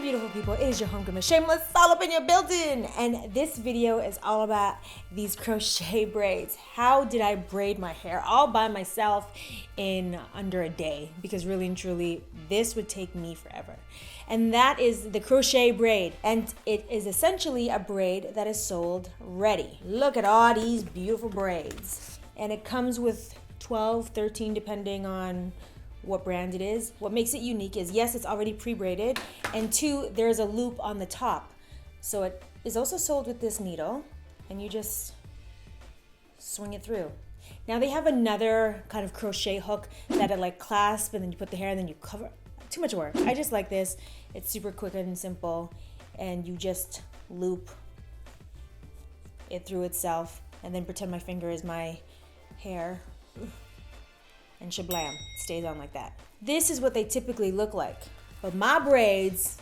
beautiful people, it is your homecoming Shameless all up in your building, and this video is all about these crochet braids. How did I braid my hair all by myself in under a day? Because really and truly, this would take me forever. And that is the crochet braid, and it is essentially a braid that is sold ready. Look at all these beautiful braids, and it comes with 12, 13 depending on what brand it is. What makes it unique is, yes, it's already pre-braided, and two, there's a loop on the top. So it is also sold with this needle, and you just swing it through. Now they have another kind of crochet hook that it like clasp, and then you put the hair and then you cover. Too much work. I just like this. It's super quick and simple, and you just loop it through itself, and then pretend my finger is my hair. And shablam, it stays on like that. This is what they typically look like. But my braids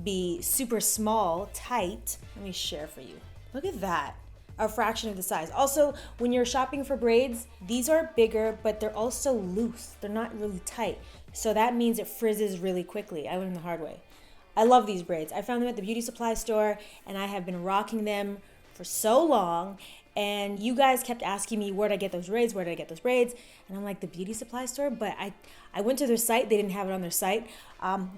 be super small, tight. Let me share for you. Look at that, a fraction of the size. Also, when you're shopping for braids, these are bigger, but they're also loose. They're not really tight. So that means it frizzes really quickly. I learned the hard way. I love these braids. I found them at the beauty supply store, and I have been rocking them for so long. And you guys kept asking me, where'd I get those braids? Where did I get those braids? And I'm like, the beauty supply store? But I went to their site. They didn't have it on their site.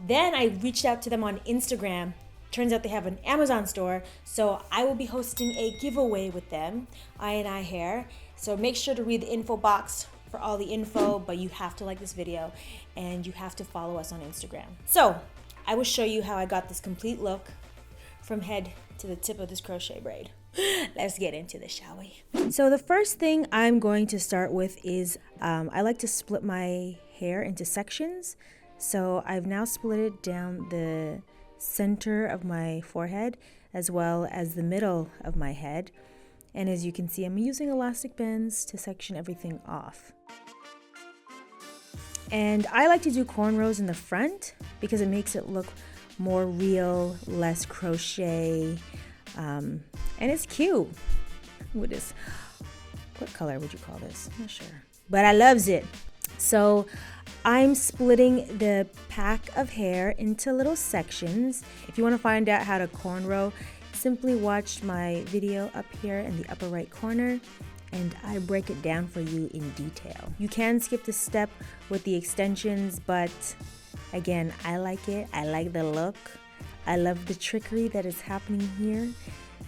Then I reached out to them on Instagram. Turns out they have an Amazon store. So I will be hosting a giveaway with them, I&I Hair. So make sure to read the info box for all the info. But you have to like this video, and you have to follow us on Instagram. So I will show you how I got this complete look from head to the tip of this crochet braid. Let's get into this, shall we? So the first thing I'm going to start with is I like to split my hair into sections. So I've now split it down the center of my forehead as well as the middle of my head. And as you can see, I'm using elastic bands to section everything off. And I like to do cornrows in the front because it makes it look more real, less crochet. And it's cute. What color would you call this? I'm not sure, but I loves it. So I'm splitting the pack of hair into little sections. If you want to find out how to cornrow, simply watch my video up here in the upper right corner, and I break it down for you in detail. You can skip the step with the extensions, but again, I like it. I like the look. I love the trickery that is happening here,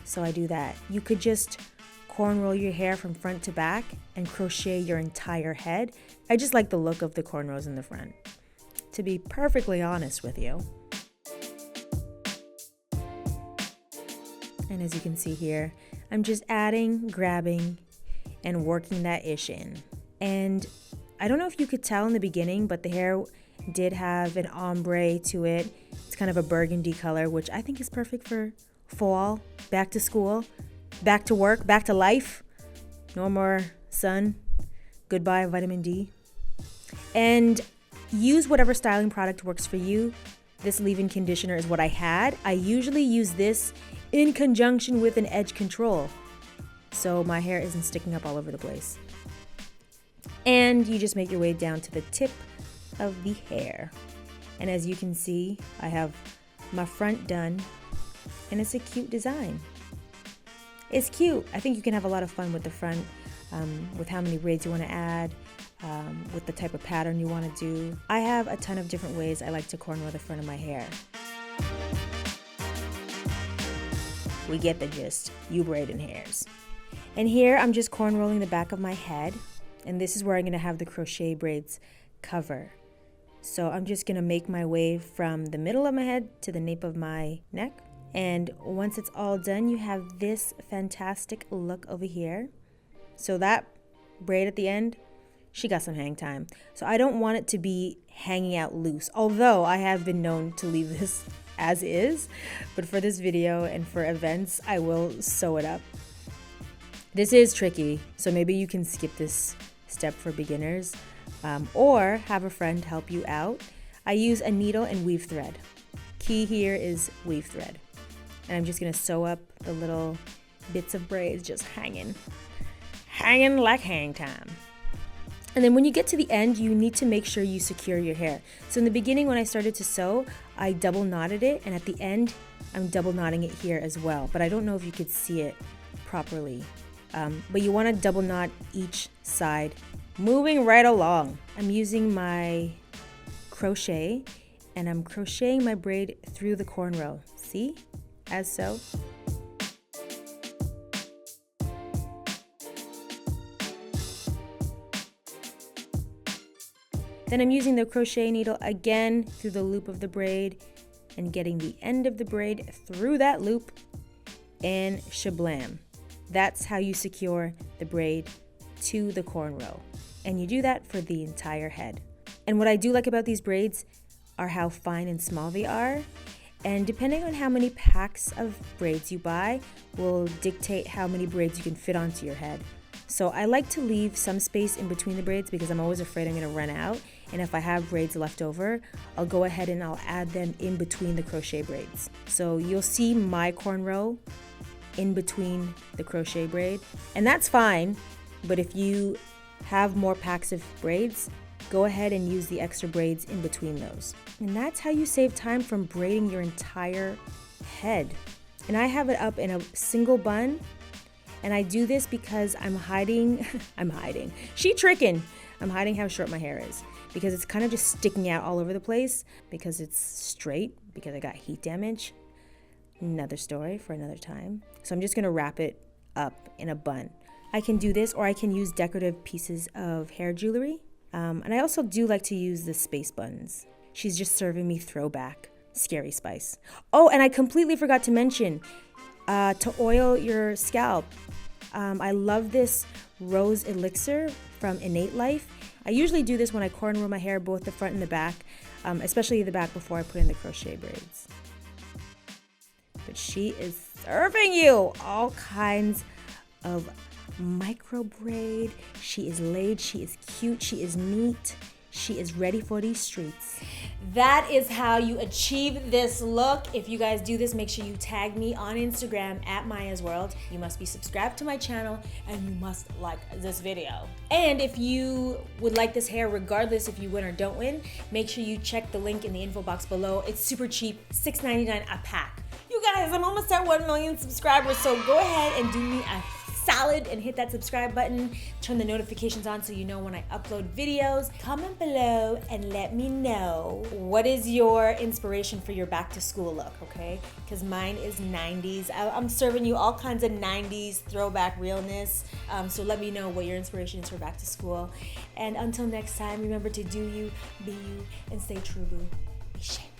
so I do that. You could just cornrow your hair from front to back and crochet your entire head. I just like the look of the cornrows in the front, to be perfectly honest with you. And as you can see here, I'm just adding, grabbing, and working that ish in. And I don't know if you could tell in the beginning, but the hair did have an ombre to it. It's kind of a burgundy color, which I think is perfect for fall, back to school, back to work, back to life. No more sun. Goodbye, vitamin D. And use whatever styling product works for you. This leave-in conditioner is what I had. I usually use this in conjunction with an edge control, so my hair isn't sticking up all over the place. And you just make your way down to the tip of the hair. And as you can see, I have my front done, and it's a cute design. It's cute. I think you can have a lot of fun with the front, with how many braids you want to add, with the type of pattern you want to do. I have a ton of different ways I like to cornrow the front of my hair. We get the gist. You braiding hairs. And here I'm just cornrolling the back of my head, and this is where I'm going to have the crochet braids cover. So I'm just going to make my way from the middle of my head to the nape of my neck. And once it's all done, you have this fantastic look over here. So that braid at the end, she got some hang time. So I don't want it to be hanging out loose, although I have been known to leave this as is. But for this video and for events, I will sew it up. This is tricky, so maybe you can skip this step for beginners, or have a friend help you out. I use a needle and weave thread. Key here is weave thread. And I'm just gonna sew up the little bits of braids just hanging like hang time. And then when you get to the end, you need to make sure you secure your hair. So in the beginning, when I started to sew, I double knotted it, and at the end, I'm double knotting it here as well, but I don't know if you could see it properly. But you want to double knot each side, moving right along. I'm using my crochet, and I'm crocheting my braid through the cornrow. See? As so. Then I'm using the crochet needle again through the loop of the braid and getting the end of the braid through that loop, and shablam. That's how you secure the braid to the cornrow. And you do that for the entire head. And what I do like about these braids are how fine and small they are. And depending on how many packs of braids you buy will dictate how many braids you can fit onto your head. So I like to leave some space in between the braids because I'm always afraid I'm going to run out. And if I have braids left over, I'll go ahead and I'll add them in between the crochet braids. So you'll see my cornrow in between the crochet braid. And that's fine, but if you have more packs of braids, go ahead and use the extra braids in between those. And that's how you save time from braiding your entire head. And I have it up in a single bun. And I do this because I'm hiding how short my hair is, because it's kind of just sticking out all over the place because it's straight, because I got heat damage. Another story for another time. So I'm just gonna wrap it up in a bun. I can do this, or I can use decorative pieces of hair jewelry. And I also do like to use the space buns. She's just serving me throwback Scary Spice. Oh, and I completely forgot to mention, to oil your scalp. I love this rose elixir from Innate Life. I usually do this when I cornrow my hair, both the front and the back, especially the back before I put in the crochet braids. But she is serving you all kinds of micro braid. She is laid, she is cute, she is neat. She is ready for these streets. That is how you achieve this look. If you guys do this, make sure you tag me on Instagram at Maya's World. You must be subscribed to my channel and you must like this video. And if you would like this hair, regardless if you win or don't win, make sure you check the link in the info box below. It's super cheap, $6.99 a pack. You guys, I'm almost at 1 million subscribers, so go ahead and do me a solid and hit that subscribe button, turn the notifications on so you know when I upload videos. Comment below and let me know what is your inspiration for your back to school look, okay? Because mine is 90s. I'm serving you all kinds of 90s throwback realness, so let me know what your inspiration is for back to school. And until next time, remember to do you, be you, and stay true, boo. Be shameless.